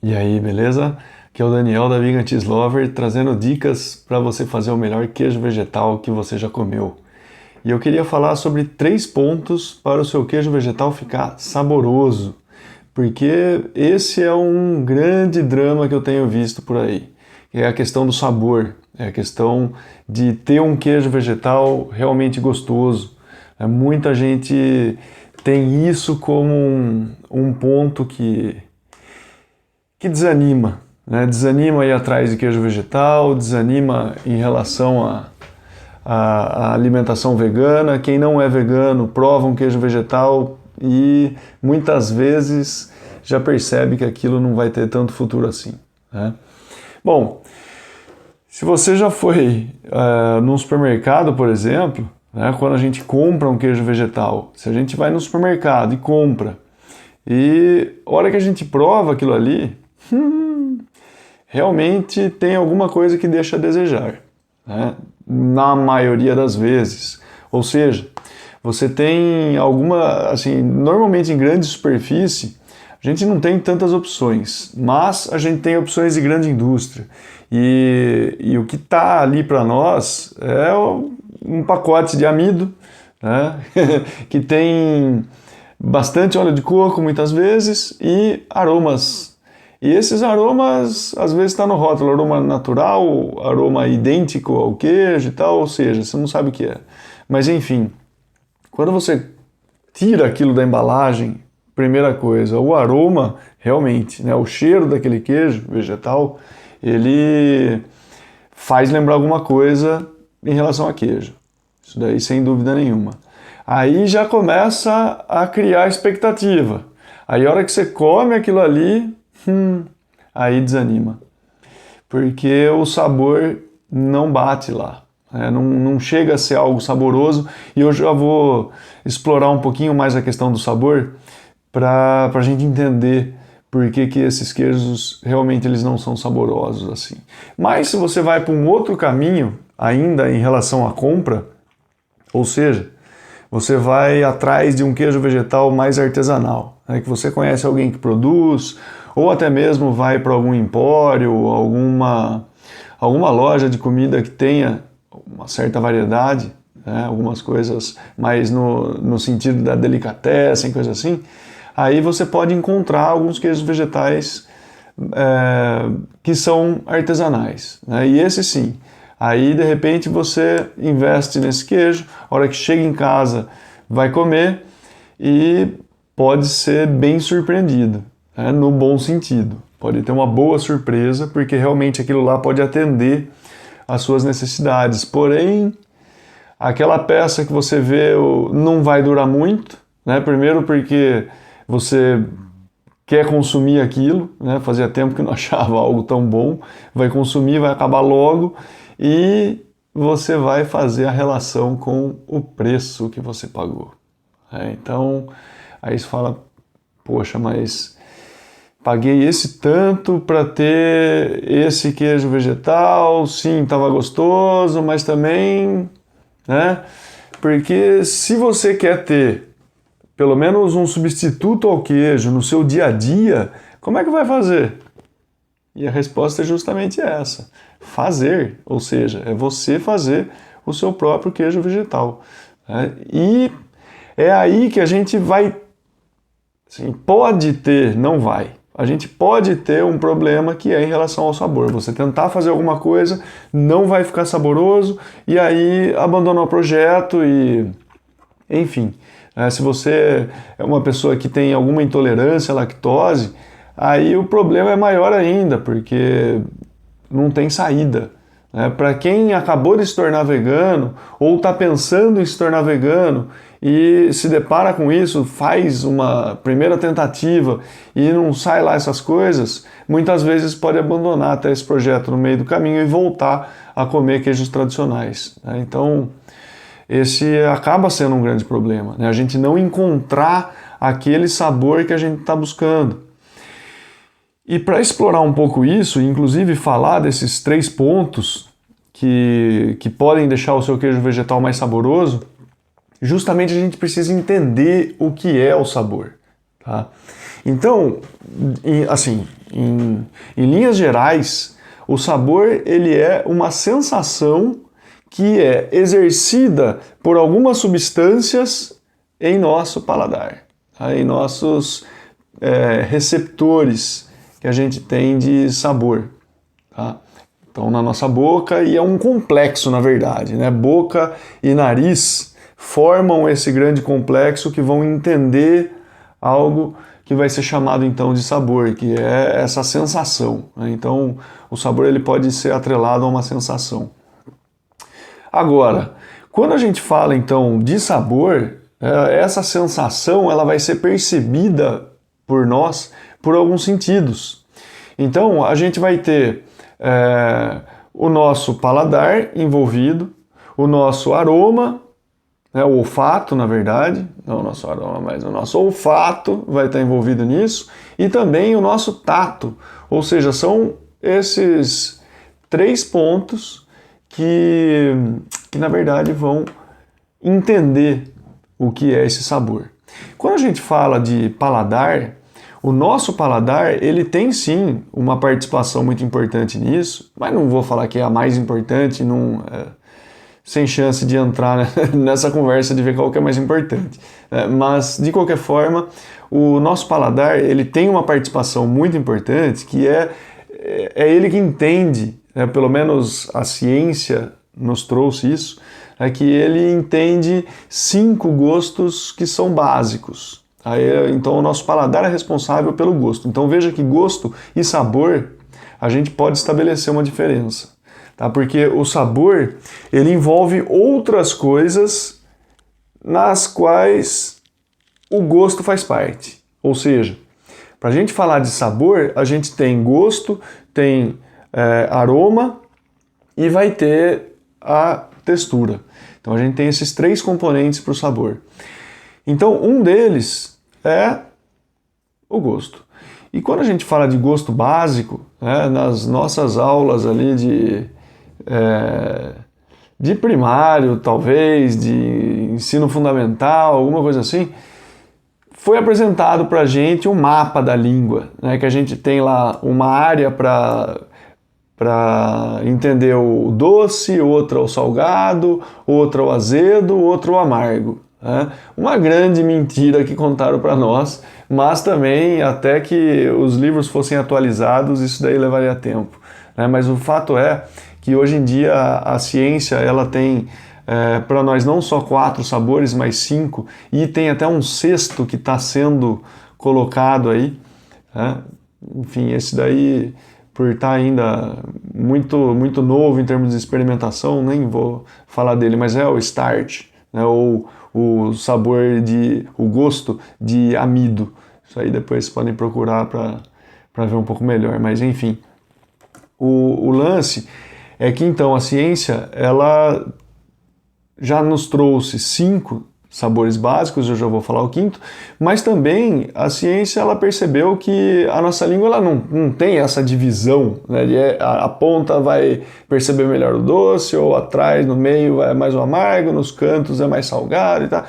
E aí, beleza? Aqui é o Daniel da Vegan Cheese Lover trazendo dicas para você fazer o melhor queijo vegetal que você já comeu. E eu queria falar sobre 3 pontos para o seu queijo vegetal ficar saboroso, porque esse é um grande drama que eu tenho visto por aí. É a questão do sabor, é a questão de ter um queijo vegetal realmente gostoso. Muita gente tem isso como um ponto que desanima, né? Desanima ir atrás de queijo vegetal, desanima em relação à alimentação vegana. Quem não é vegano prova um queijo vegetal e muitas vezes já percebe que aquilo não vai ter tanto futuro assim, né? Bom, se você já foi num supermercado, por exemplo, né, quando a gente compra um queijo vegetal, se a gente vai no supermercado e compra, e a hora que a gente prova aquilo ali, realmente tem alguma coisa que deixa a desejar, né? Na maioria das vezes. Ou seja, você tem alguma, assim, normalmente em grande superfície, a gente não tem tantas opções, mas a gente tem opções de grande indústria. E o que está ali para nós é um pacote de amido, né? Que tem bastante óleo de coco muitas vezes e aromas. E esses aromas às vezes está no rótulo, aroma natural, aroma idêntico ao queijo e tal, ou seja, você não sabe o que é. Mas enfim, quando você tira aquilo da embalagem, primeira coisa, o aroma realmente, né, o cheiro daquele queijo vegetal, ele faz lembrar alguma coisa em relação a queijo. Isso daí sem dúvida nenhuma. Aí já começa a criar expectativa. Aí a hora que você come aquilo ali, aí desanima. Porque o sabor não bate lá. Não chega a ser algo saboroso. E eu já vou explorar um pouquinho mais a questão do sabor para a gente entender por que esses queijos realmente eles não são saborosos assim. Mas se você vai para um outro caminho, ainda em relação à compra, ou seja, você vai atrás de um queijo vegetal mais artesanal, né, que você conhece alguém que produz, ou até mesmo vai para algum empório, alguma loja de comida que tenha uma certa variedade, né, algumas coisas mais no sentido da delicatessen, coisa assim. Aí você pode encontrar alguns queijos vegetais que são artesanais, né? E esse sim. Aí de repente você investe nesse queijo, a hora que chega em casa vai comer e pode ser bem surpreendido, né? No bom sentido. Pode ter uma boa surpresa, porque realmente aquilo lá pode atender às suas necessidades. Porém, aquela peça que você vê não vai durar muito, né? Primeiro porque você quer consumir aquilo, né? Fazia tempo que não achava algo tão bom, vai consumir, vai acabar logo e você vai fazer a relação com o preço que você pagou. Então, aí você fala, poxa, mas paguei esse tanto para ter esse queijo vegetal, sim, estava gostoso, mas também, né? Porque se você quer ter pelo menos um substituto ao queijo no seu dia a dia, como é que vai fazer? E a resposta é justamente essa: fazer, ou seja, é você fazer o seu próprio queijo vegetal. Né? E é aí que a gente vai, assim, pode ter, não vai. A gente pode ter um problema que é em relação ao sabor. Você tentar fazer alguma coisa, não vai ficar saboroso, e aí abandonar o projeto e, enfim. Se você é uma pessoa que tem alguma intolerância à lactose, aí o problema é maior ainda, porque não tem saída. Para quem acabou de se tornar vegano ou está pensando em se tornar vegano e se depara com isso, faz uma primeira tentativa e não sai lá essas coisas, muitas vezes pode abandonar até esse projeto no meio do caminho e voltar a comer queijos tradicionais. Então, esse acaba sendo um grande problema, né? A gente não encontrar aquele sabor que a gente está buscando. E para explorar um pouco isso, inclusive falar desses 3 pontos que podem deixar o seu queijo vegetal mais saboroso, justamente a gente precisa entender o que é o sabor, tá? Então, assim, em linhas gerais, o sabor ele é uma sensação que é exercida por algumas substâncias em nosso paladar, tá? Em nossos receptores que a gente tem de sabor. Tá? Então, na nossa boca, e é um complexo, na verdade, né? Boca e nariz formam esse grande complexo que vão entender algo que vai ser chamado então de sabor, que é essa sensação, né? Então, o sabor ele pode ser atrelado a uma sensação. Agora, quando a gente fala então de sabor, essa sensação ela vai ser percebida por nós por alguns sentidos. Então, a gente vai ter o nosso paladar envolvido, o nosso aroma, o olfato, na verdade, não o nosso aroma, mas o nosso olfato vai estar envolvido nisso, e também o nosso tato, ou seja, são esses 3 pontos que na verdade vão entender o que é esse sabor. Quando a gente fala de paladar, o nosso paladar, ele tem sim uma participação muito importante nisso, mas não vou falar que é a mais importante, sem chance de entrar nessa conversa de ver qual que é mais importante. Mas, de qualquer forma, o nosso paladar, ele tem uma participação muito importante, que é ele que entende, pelo menos a ciência nos trouxe isso, que ele entende 5 gostos que são básicos. Então o nosso paladar é responsável pelo gosto. Então veja que gosto e sabor a gente pode estabelecer uma diferença, tá? Porque o sabor ele envolve outras coisas nas quais o gosto faz parte. Ou seja, para a gente falar de sabor, a gente tem gosto, tem aroma e vai ter a textura. Então a gente tem esses 3 componentes para o sabor. Então um deles é o gosto. E quando a gente fala de gosto básico, nas nossas aulas ali de primário, talvez, de ensino fundamental, alguma coisa assim, foi apresentado para a gente um mapa da língua, que a gente tem lá uma área para entender o doce, outra o salgado, outra o azedo, outro o amargo. Uma grande mentira que contaram para nós, mas também até que os livros fossem atualizados, isso daí levaria tempo. Mas o fato é que hoje em dia a ciência ela tem para nós não só 4 sabores, mas 5, e tem até um 6º que está sendo colocado aí. Enfim, esse daí, por estar ainda muito, muito novo em termos de experimentação, nem vou falar dele, mas é o start, ou o o gosto de amido. Isso aí depois vocês podem procurar para ver um pouco melhor, mas enfim. O lance é que então a ciência ela já nos trouxe 5 sabores básicos, eu já vou falar o 5º, mas também a ciência ela percebeu que a nossa língua ela não tem essa divisão, a ponta vai perceber melhor o doce, ou atrás, no meio é mais o amargo, nos cantos é mais salgado e tal.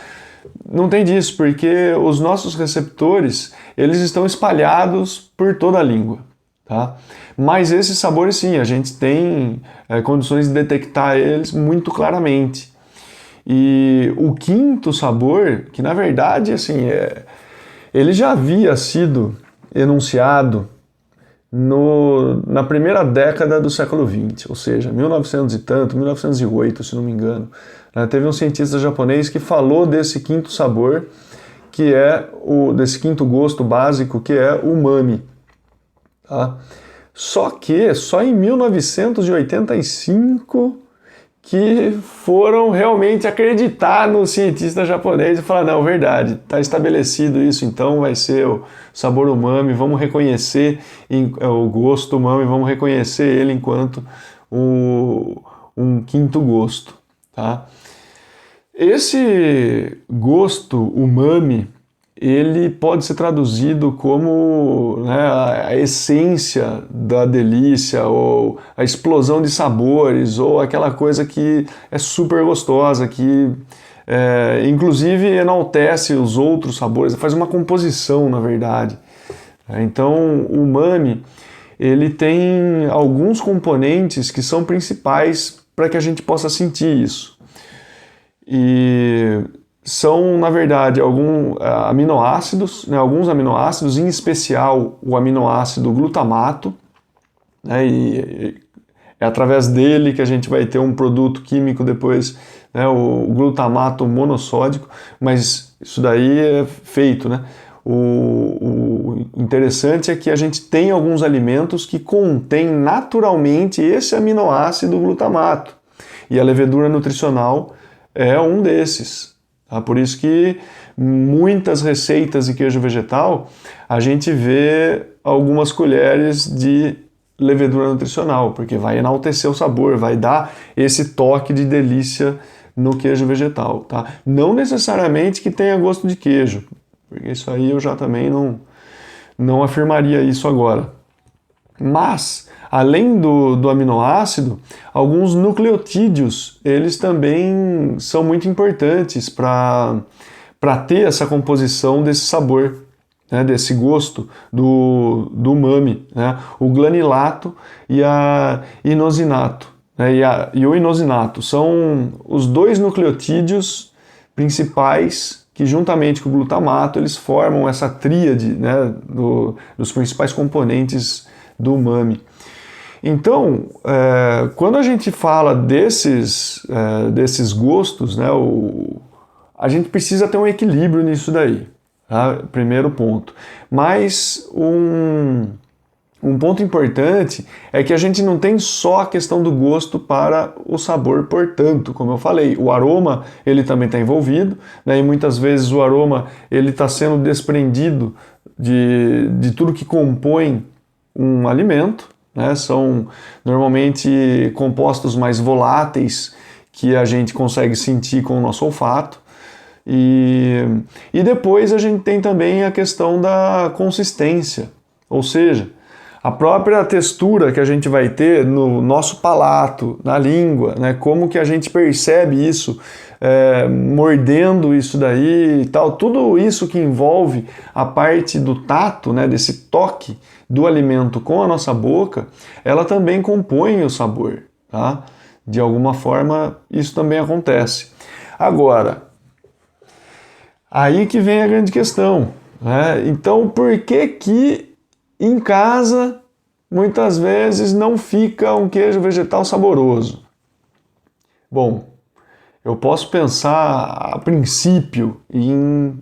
Não tem disso, porque os nossos receptores eles estão espalhados por toda a língua. Tá? Mas esses sabores sim, a gente tem condições de detectar eles muito claramente. E o 5º sabor, que na verdade assim, ele já havia sido enunciado na primeira década do século XX, ou seja, 1900 e tanto, 1908, se não me engano. Teve um cientista japonês que falou desse 5º sabor, que é desse 5º gosto básico, que é o umami. Tá? Só que só em 1985 que foram realmente acreditar no cientista japonês e falar, não, verdade, está estabelecido isso, então vai ser o sabor umami, vamos reconhecer o gosto umami, vamos reconhecer ele enquanto um 5º gosto. Tá? Esse gosto umami, ele pode ser traduzido como a essência da delícia, ou a explosão de sabores, ou aquela coisa que é super gostosa, que inclusive enaltece os outros sabores, faz uma composição, na verdade. Então, o umami, ele tem alguns componentes que são principais para que a gente possa sentir isso. E são, na verdade, alguns aminoácidos, né, em especial o aminoácido glutamato, né, e é através dele que a gente vai ter um produto químico depois, né, o glutamato monossódico, mas isso daí é feito, né? O interessante é que a gente tem alguns alimentos que contêm naturalmente esse aminoácido glutamato, e a levedura nutricional é um desses. Tá? Por isso que muitas receitas de queijo vegetal a gente vê algumas colheres de levedura nutricional, porque vai enaltecer o sabor, vai dar esse toque de delícia no queijo vegetal. Tá? Não necessariamente que tenha gosto de queijo, porque isso aí eu já também não afirmaria isso agora. Mas, além do aminoácido, alguns nucleotídeos, eles também são muito importantes para ter essa composição desse sabor, né, desse gosto do umami, né, o glanilato e a inosinato. Né, e o inosinato são os dois nucleotídeos principais que, juntamente com o glutamato, eles formam essa tríade, né, dos principais componentes do umami. Então, quando a gente fala desses gostos, né, a gente precisa ter um equilíbrio nisso daí, tá? Primeiro ponto. Mas um ponto importante é que a gente não tem só a questão do gosto para o sabor, portanto, como eu falei, o aroma ele também está envolvido, né, e muitas vezes o aroma ele está sendo desprendido de tudo que compõe um alimento, né? São normalmente compostos mais voláteis que a gente consegue sentir com o nosso olfato. E depois a gente tem também a questão da consistência, ou seja, a própria textura que a gente vai ter no nosso palato, na língua, né? Como que a gente percebe isso, mordendo isso daí e tal, tudo isso que envolve a parte do tato, né? Desse toque do alimento com a nossa boca, ela também compõe o sabor, tá? De alguma forma isso também acontece. Agora, aí que vem a grande questão, né? Então, por que em casa muitas vezes não fica um queijo vegetal saboroso? Bom, eu posso pensar a princípio em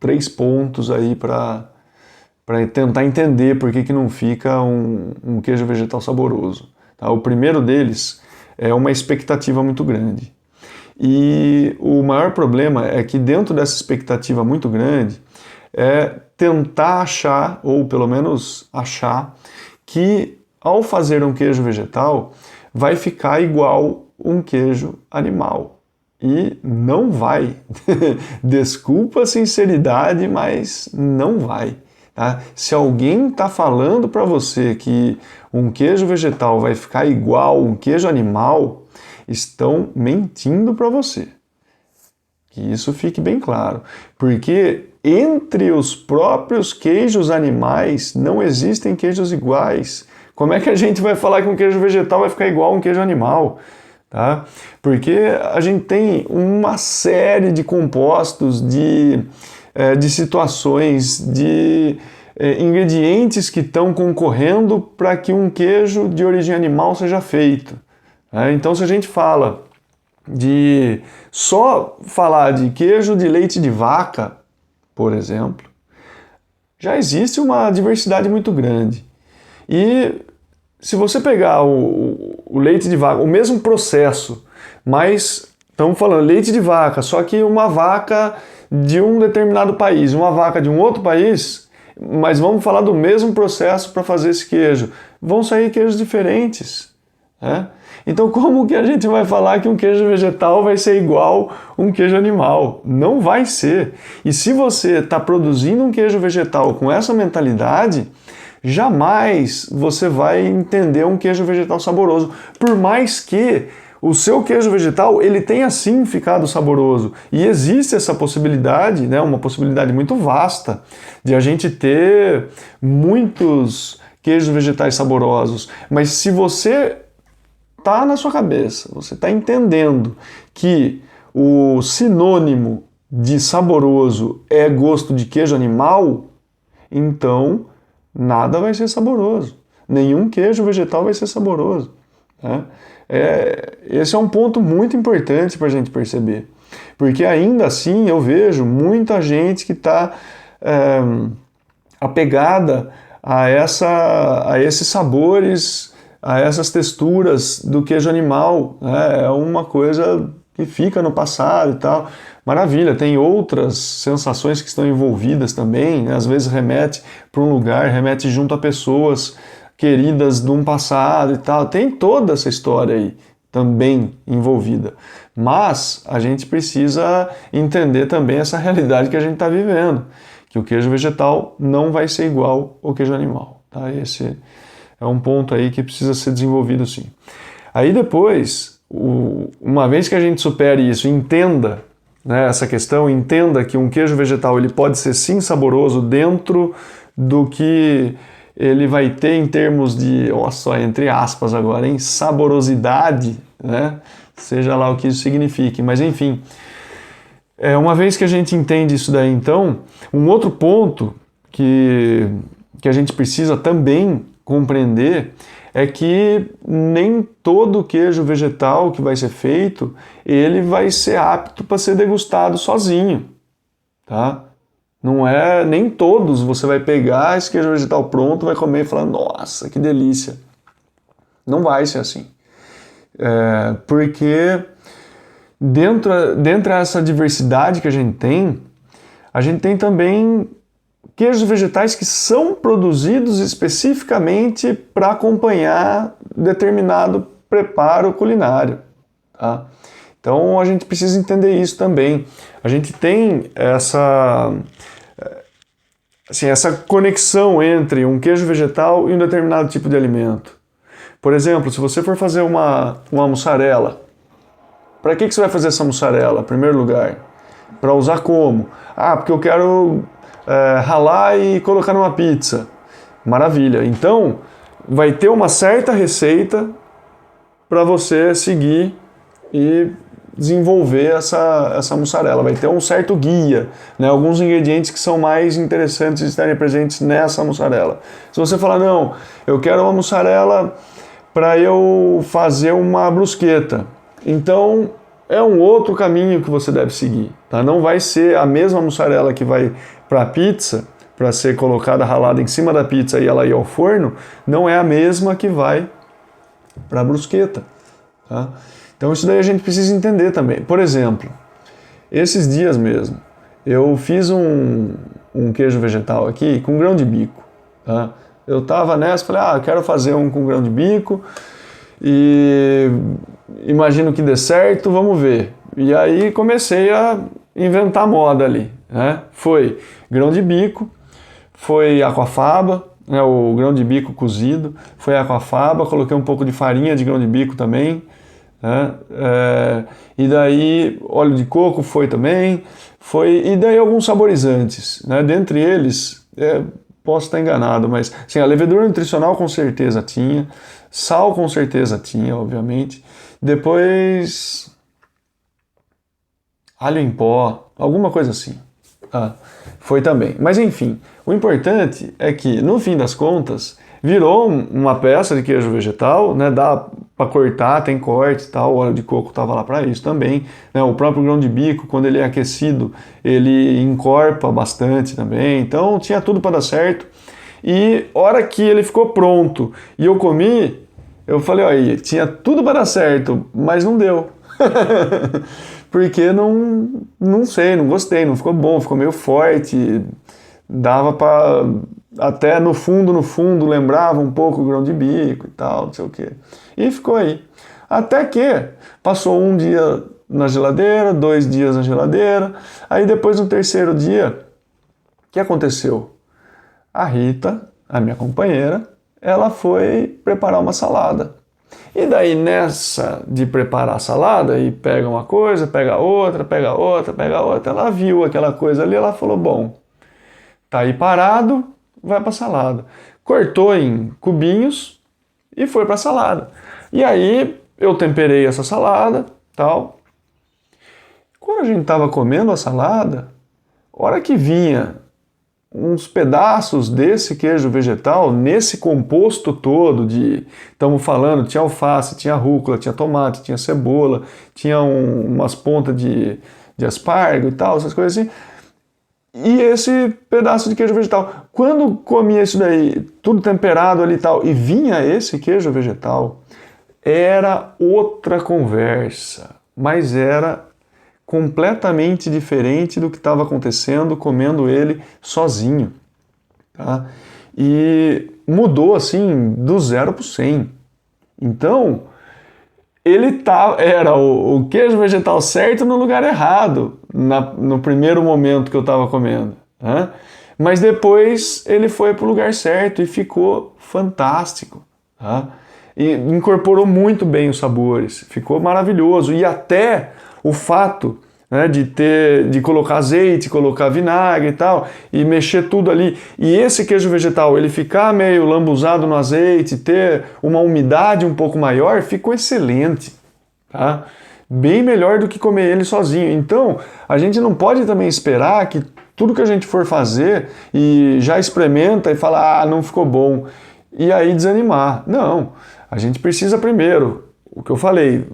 3 pontos aí para tentar entender por que não fica um queijo vegetal saboroso. Tá? O primeiro deles é uma expectativa muito grande. E o maior problema é que dentro dessa expectativa muito grande é tentar achar, ou pelo menos achar, que ao fazer um queijo vegetal vai ficar igual um queijo animal. E não vai. Desculpa a sinceridade, mas não vai. Tá? Se alguém está falando para você que um queijo vegetal vai ficar igual um queijo animal, estão mentindo para você. Que isso fique bem claro. Porque entre os próprios queijos animais não existem queijos iguais. Como é que a gente vai falar que um queijo vegetal vai ficar igual a um queijo animal? Tá? Porque a gente tem uma série de compostos, de situações, de ingredientes que estão concorrendo para que um queijo de origem animal seja feito. Então, se a gente fala só falar de queijo de leite de vaca, por exemplo, já existe uma diversidade muito grande. E se você pegar o leite de vaca, o mesmo processo, mas estamos falando leite de vaca, só que uma vaca de um determinado país, uma vaca de um outro país, mas vamos falar do mesmo processo para fazer esse queijo. Vão sair queijos diferentes, né? Então como que a gente vai falar que um queijo vegetal vai ser igual um queijo animal? Não vai ser. E se você está produzindo um queijo vegetal com essa mentalidade, jamais você vai entender um queijo vegetal saboroso. Por mais que o seu queijo vegetal ele tenha sim ficado saboroso. E existe essa possibilidade, né, uma possibilidade muito vasta de a gente ter muitos queijos vegetais saborosos. Mas se você está na sua cabeça, você está entendendo que o sinônimo de saboroso é gosto de queijo animal, então nada vai ser saboroso. Nenhum queijo vegetal vai ser saboroso. Né? Esse é um ponto muito importante para a gente perceber. Porque ainda assim eu vejo muita gente que está apegada a esses sabores, a essas texturas do queijo animal. Né? É uma coisa que fica no passado e tal. Maravilha, tem outras sensações que estão envolvidas também, né? Às vezes remete para um lugar, remete junto a pessoas queridas de um passado e tal. Tem toda essa história aí também envolvida. Mas a gente precisa entender também essa realidade que a gente está vivendo, que o queijo vegetal não vai ser igual ao queijo animal. Tá? Esse é um ponto aí que precisa ser desenvolvido sim. Aí depois, uma vez que a gente supere isso, entenda, né, essa questão, entenda que um queijo vegetal ele pode ser sim saboroso dentro do que ele vai ter em termos de, olha só, entre aspas agora, em saborosidade, né? Seja lá o que isso signifique, mas enfim, uma vez que a gente entende isso daí, então, um outro ponto que a gente precisa também compreender é que nem todo queijo vegetal que vai ser feito, ele vai ser apto para ser degustado sozinho, tá? Não é, nem todos você vai pegar esse queijo vegetal pronto, vai comer e falar, nossa, que delícia. Não vai ser assim. Porque dentro dessa diversidade que a gente tem também queijos vegetais que são produzidos especificamente para acompanhar determinado preparo culinário. Tá? Então a gente precisa entender isso também. A gente tem essa conexão entre um queijo vegetal e um determinado tipo de alimento. Por exemplo, se você for fazer uma mussarela, para que você vai fazer essa mussarela, em primeiro lugar? Para usar como? Porque eu quero ralar e colocar numa pizza. Maravilha. Então, vai ter uma certa receita para você seguir e desenvolver essa mussarela. Vai ter um certo guia, né? Alguns ingredientes que são mais interessantes de estarem presentes nessa mussarela. Se você falar, não, eu quero uma mussarela para eu fazer uma brusqueta, então é um outro caminho que você deve seguir. Tá? Não vai ser a mesma mussarela que vai para a pizza, para ser colocada ralada em cima da pizza e ela ir ao forno, não é a mesma que vai para a brusqueta. Tá? Então isso daí a gente precisa entender também. Por exemplo, esses dias mesmo, eu fiz um queijo vegetal aqui com grão de bico. Tá? Eu estava nessa, falei, quero fazer um com grão de bico e imagino que dê certo, vamos ver. E aí comecei a inventar moda ali. Né? Foi grão de bico, foi aquafaba, né, o grão de bico cozido, foi aquafaba, coloquei um pouco de farinha de grão de bico também, né? E daí óleo de coco foi também, e daí alguns saborizantes, né? Dentre eles, posso estar enganado, mas assim, a levedura nutricional com certeza tinha, sal com certeza tinha, obviamente, depois alho em pó, alguma coisa assim. Foi também. Mas enfim, o importante é que, no fim das contas, virou uma peça de queijo vegetal, né? Dá para cortar, tem corte e tal, o óleo de coco estava lá para isso também. Né? O próprio grão de bico, quando ele é aquecido, ele encorpa bastante também. Então tinha tudo para dar certo. E hora que ele ficou pronto e eu comi, eu falei, aí, tinha tudo para dar certo, mas não deu. Porque não sei, não gostei, não ficou bom, ficou meio forte, dava para até no fundo lembrava um pouco o grão de bico e tal, não sei o que. E ficou aí. Até que passou um dia na geladeira, 2 dias na geladeira, aí depois no terceiro dia, o que aconteceu? A Rita, a minha companheira, ela foi preparar uma salada. E daí nessa de preparar a salada, e pega uma coisa, pega outra, pega outra, pega outra, ela viu aquela coisa ali, ela falou, bom, tá aí parado, vai para salada. Cortou em cubinhos e foi para salada. E aí eu temperei essa salada, tal. Quando a gente estava comendo a salada, a hora que vinha uns pedaços desse queijo vegetal, nesse composto todo de, estamos falando, tinha alface, tinha rúcula, tinha tomate, tinha cebola, tinha umas pontas de aspargo e tal, essas coisas assim, e esse pedaço de queijo vegetal. Quando comia isso daí, tudo temperado ali e tal, e vinha esse queijo vegetal, era outra conversa, mas era completamente diferente do que estava acontecendo comendo ele sozinho, tá? E mudou assim do 0 para o 100. Então, era o queijo vegetal certo no lugar errado no primeiro momento que eu estava comendo, né? Mas depois ele foi para o lugar certo e ficou fantástico, tá? E incorporou muito bem os sabores, ficou maravilhoso. E até o fato, né, de colocar azeite, colocar vinagre e tal, e mexer tudo ali, e esse queijo vegetal ele ficar meio lambuzado no azeite, ter uma umidade um pouco maior, ficou excelente, tá? Bem melhor do que comer ele sozinho. Então, a gente não pode também esperar que tudo que a gente for fazer e já experimenta e fala, ah, não ficou bom, e aí desanimar. Não, a gente precisa primeiro, o que eu falei,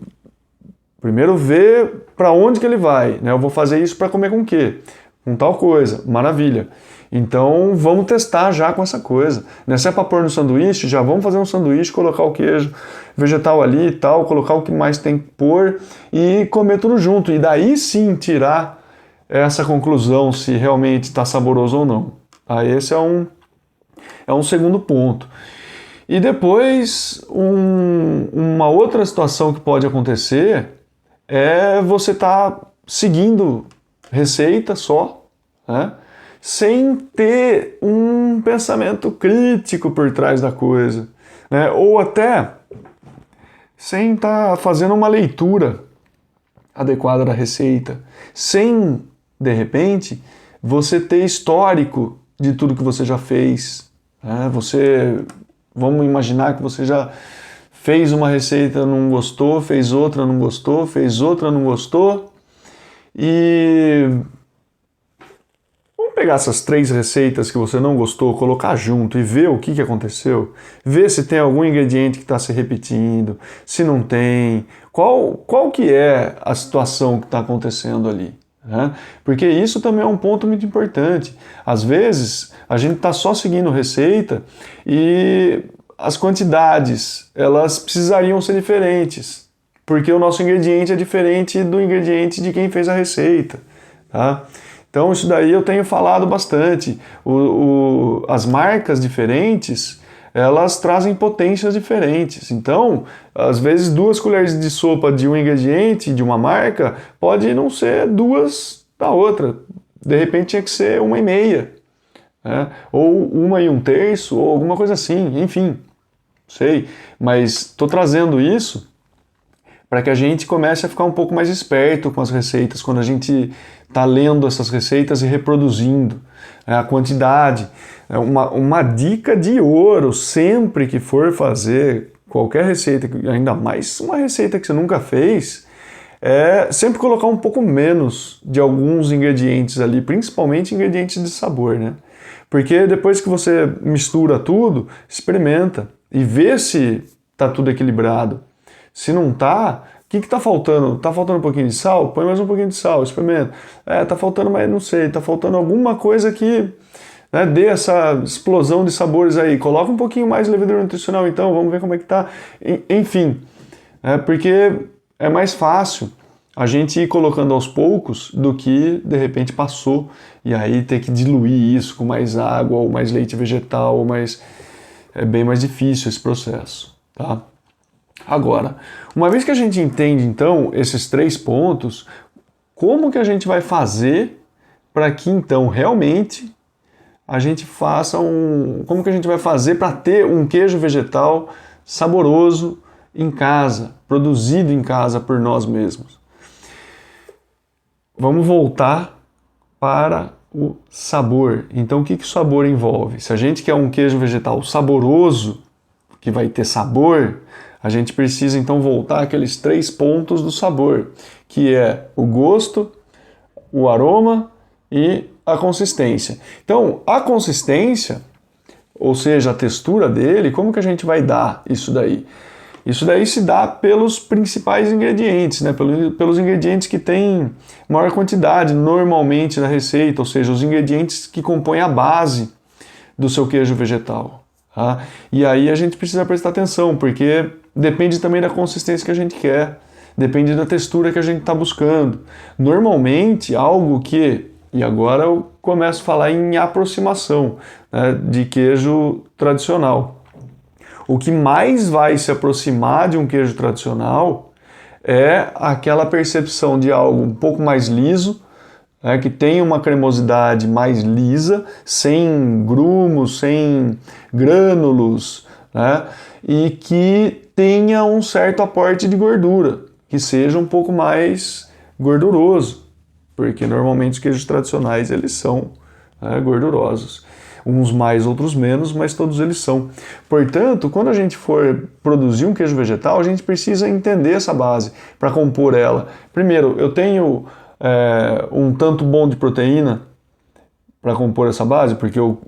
primeiro ver para onde que ele vai, né? Eu vou fazer isso para comer com o quê? Com tal coisa, maravilha. Então vamos testar já com essa coisa. Né? Se é para pôr no sanduíche, já vamos fazer um sanduíche, colocar o queijo vegetal ali e tal, colocar o que mais tem que pôr e comer tudo junto. E daí sim tirar essa conclusão se realmente está saboroso ou não. Tá? Esse é um segundo ponto. E depois, uma outra situação que pode acontecer é você estar seguindo receita só, né? Sem ter um pensamento crítico por trás da coisa, né? Ou até sem estar fazendo uma leitura adequada da receita, sem, de repente, você ter histórico de tudo que você já fez, né? Vamos imaginar que você já fez uma receita, não gostou, fez outra, não gostou, fez outra, não gostou. E vamos pegar essas 3 receitas que você não gostou, colocar junto e ver o que aconteceu. Ver se tem algum ingrediente que está se repetindo, se não tem, qual que é a situação que está acontecendo ali. Né? Porque isso também é um ponto muito importante. Às vezes, a gente está só seguindo receita e as quantidades, elas precisariam ser diferentes, porque o nosso ingrediente é diferente do ingrediente de quem fez a receita, tá? Então isso daí eu tenho falado bastante. As marcas diferentes, elas trazem potências diferentes. Então, às vezes 2 colheres de sopa de um ingrediente de uma marca pode não ser 2 da outra. De repente tinha que ser 1,5, né? Ou 1,1/3, ou alguma coisa assim, enfim. Sei, mas estou trazendo isso para que a gente comece a ficar um pouco mais esperto com as receitas, quando a gente está lendo essas receitas e reproduzindo a quantidade. Uma dica de ouro, sempre que for fazer qualquer receita, ainda mais uma receita que você nunca fez, é sempre colocar um pouco menos de alguns ingredientes ali, principalmente ingredientes de sabor, né? Porque depois que você mistura tudo, experimenta e vê se tá tudo equilibrado. Se não tá, o que tá faltando? Tá faltando um pouquinho de sal? Põe mais um pouquinho de sal, experimenta. Tá faltando, mas não sei, tá faltando alguma coisa que, né, dê essa explosão de sabores aí. Coloca um pouquinho mais de levedura nutricional então, vamos ver como é que tá. Enfim, porque é mais fácil a gente ir colocando aos poucos do que de repente passou e aí ter que diluir isso com mais água ou mais leite vegetal ou mais... É bem mais difícil esse processo, tá? Agora, uma vez que a gente entende então esses 3 pontos, como que a gente vai fazer para que então realmente a gente faça como que a gente vai fazer para ter um queijo vegetal saboroso, em casa, produzido em casa por nós mesmos. Vamos voltar para o sabor. Então, o que o sabor envolve? Se a gente quer um queijo vegetal saboroso, que vai ter sabor, a gente precisa então voltar àqueles 3 pontos do sabor, que é o gosto, o aroma e a consistência. Então, a consistência, ou seja, a textura dele, como que a gente vai dar isso daí? Isso daí se dá pelos principais ingredientes, né? Pelos ingredientes que têm maior quantidade normalmente na receita, ou seja, os ingredientes que compõem a base do seu queijo vegetal. Tá? E aí a gente precisa prestar atenção, porque depende também da consistência que a gente quer, depende da textura que a gente está buscando. Normalmente, algo que, e agora eu começo a falar em aproximação, né, de queijo tradicional. O que mais vai se aproximar de um queijo tradicional é aquela percepção de algo um pouco mais liso, né, que tem uma cremosidade mais lisa, sem grumos, sem grânulos, né, e que tenha um certo aporte de gordura, que seja um pouco mais gorduroso, porque normalmente os queijos tradicionais eles são, né, gordurosos. Uns mais, outros menos, mas todos eles são. Portanto, quando a gente for produzir um queijo vegetal, a gente precisa entender essa base para compor ela. Primeiro, eu tenho um tanto bom de proteína para compor essa base, porque o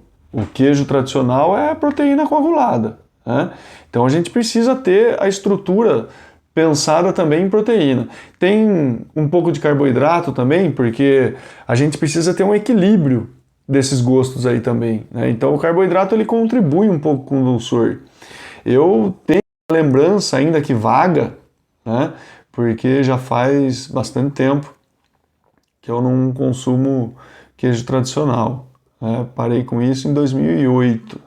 queijo tradicional é proteína coagulada, né? Então a gente precisa ter a estrutura pensada também em proteína. Tem um pouco de carboidrato também, porque a gente precisa ter um equilíbrio desses gostos aí também, né? Então o carboidrato ele contribui um pouco com o dulçor. Eu tenho lembrança ainda que vaga, né? Porque já faz bastante tempo que eu não consumo queijo tradicional, né? Parei com isso em 2008.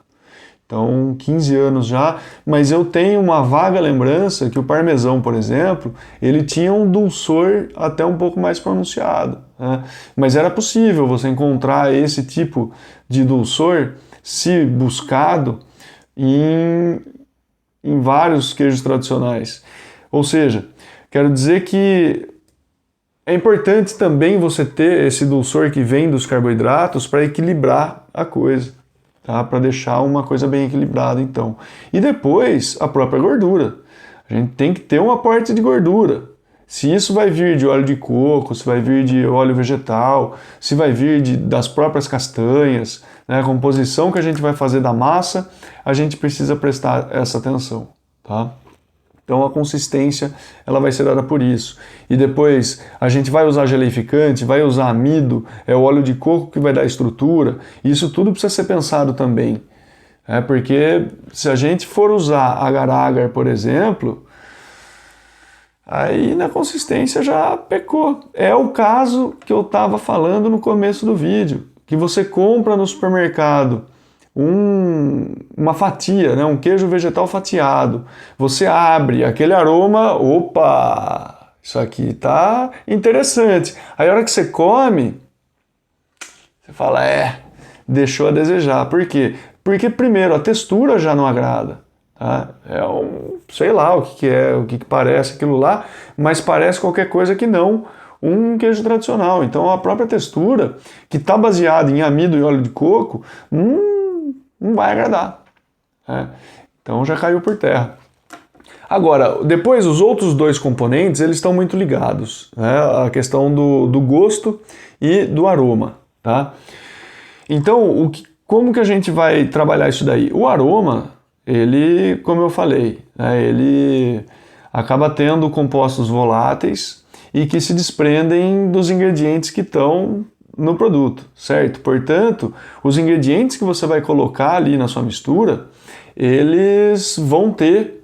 Então, 15 anos já, mas eu tenho uma vaga lembrança que o parmesão, por exemplo, ele tinha um dulçor até um pouco mais pronunciado, né? Mas era possível você encontrar esse tipo de dulçor, se buscado, em vários queijos tradicionais. Ou seja, quero dizer que é importante também você ter esse dulçor que vem dos carboidratos para equilibrar a coisa. Tá? Para deixar uma coisa bem equilibrada, então. E depois, a própria gordura. A gente tem que ter um aporte de gordura. Se isso vai vir de óleo de coco, se vai vir de óleo vegetal, se vai vir das próprias castanhas, né, a composição que a gente vai fazer da massa, a gente precisa prestar essa atenção, tá? Então a consistência ela vai ser dada por isso. E depois a gente vai usar geleificante, vai usar amido, é o óleo de coco que vai dar estrutura. Isso tudo precisa ser pensado também. Porque se a gente for usar agar-agar, por exemplo, aí na consistência já pecou. É o caso que eu estava falando no começo do vídeo, que você compra no supermercado uma fatia, né, um queijo vegetal fatiado. Você abre aquele aroma, opa, isso aqui tá interessante. Aí a hora que você come, você fala, deixou a desejar. Por quê? Porque primeiro a textura já não agrada. Tá? Sei lá o que é, o que parece aquilo lá, mas parece qualquer coisa que não um queijo tradicional. Então a própria textura, que está baseada em amido e óleo de coco, não vai agradar. Então já caiu por terra. Agora, depois os outros 2 componentes, eles estão muito ligados, né? A questão do gosto e do aroma, tá? Então, como que a gente vai trabalhar isso daí? O aroma, ele, como eu falei, né, ele acaba tendo compostos voláteis e que se desprendem dos ingredientes que estão no produto, certo? Portanto, os ingredientes que você vai colocar ali na sua mistura, eles vão ter,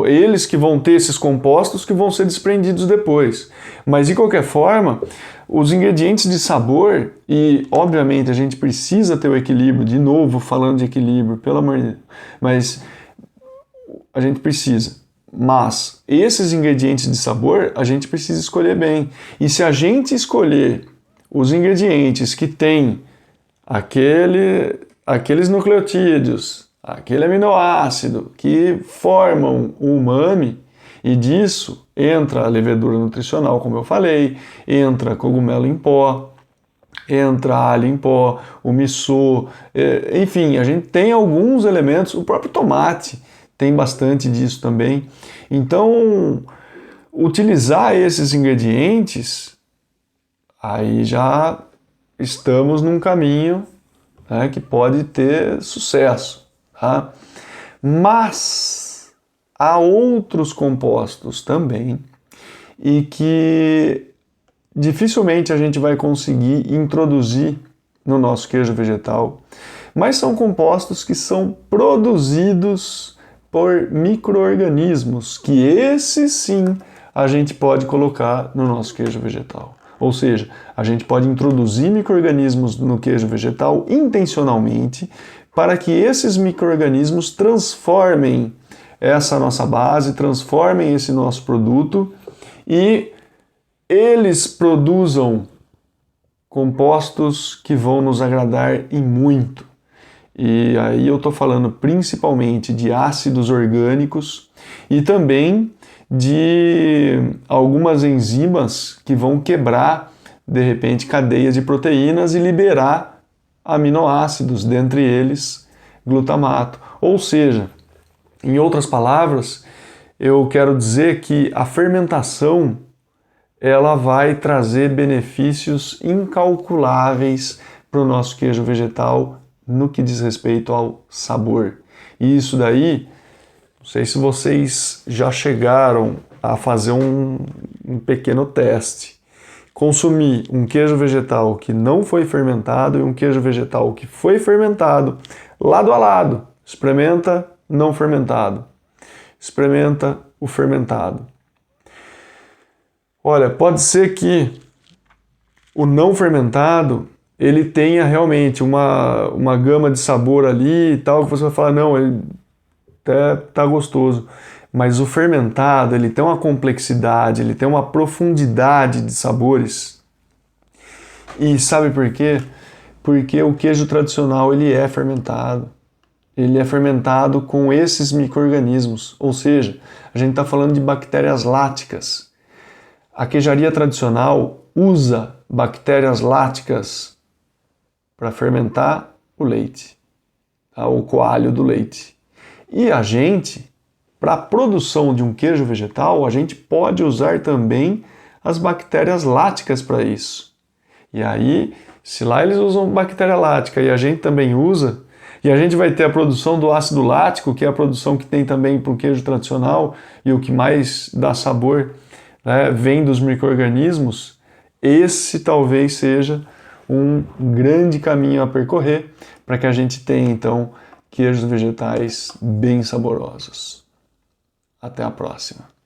eles que vão ter esses compostos que vão ser desprendidos depois. Mas de qualquer forma, os ingredientes de sabor, e obviamente a gente precisa ter o equilíbrio, de novo falando de equilíbrio, pelo amor de Deus, mas a gente precisa. Mas esses ingredientes de sabor a gente precisa escolher bem. E se a gente escolher os ingredientes que têm aqueles nucleotídeos, aquele aminoácido que formam o umami, e disso entra a levedura nutricional, como eu falei, entra cogumelo em pó, entra alho em pó, o miso, enfim, a gente tem alguns elementos, o próprio tomate tem bastante disso também. Então, utilizar esses ingredientes, aí já estamos num caminho, né, que pode ter sucesso, tá? Mas há outros compostos também e que dificilmente a gente vai conseguir introduzir no nosso queijo vegetal, mas são compostos que são produzidos por micro-organismos, que esses sim a gente pode colocar no nosso queijo vegetal. Ou seja, a gente pode introduzir micro-organismos no queijo vegetal intencionalmente para que esses micro-organismos transformem essa nossa base, transformem esse nosso produto e eles produzam compostos que vão nos agradar e muito. E aí eu estou falando principalmente de ácidos orgânicos e também de algumas enzimas que vão quebrar, de repente, cadeias de proteínas e liberar aminoácidos, dentre eles glutamato. Ou seja, em outras palavras, eu quero dizer que a fermentação ela vai trazer benefícios incalculáveis para o nosso queijo vegetal no que diz respeito ao sabor. E isso daí, não sei se vocês já chegaram a fazer um pequeno teste. Consumir um queijo vegetal que não foi fermentado e um queijo vegetal que foi fermentado, lado a lado. Experimenta não fermentado. Experimenta o fermentado. Olha, pode ser que o não fermentado ele tenha realmente uma gama de sabor ali e tal, que você vai falar, não, ele até tá gostoso. Mas o fermentado, ele tem uma complexidade, ele tem uma profundidade de sabores. E sabe por quê? Porque o queijo tradicional, ele é fermentado. Ele é fermentado com esses micro-organismos. Ou seja, a gente está falando de bactérias láticas. A queijaria tradicional usa bactérias láticas para fermentar o leite, tá? O coalho do leite. E a gente, para a produção de um queijo vegetal, a gente pode usar também as bactérias láticas para isso. E aí, se lá eles usam bactéria lática e a gente também usa, e a gente vai ter a produção do ácido lático, que é a produção que tem também para o queijo tradicional, e o que mais dá sabor, né, vem dos micro-organismos, esse talvez seja um grande caminho a percorrer para que a gente tenha, então, queijos vegetais bem saborosos. Até a próxima!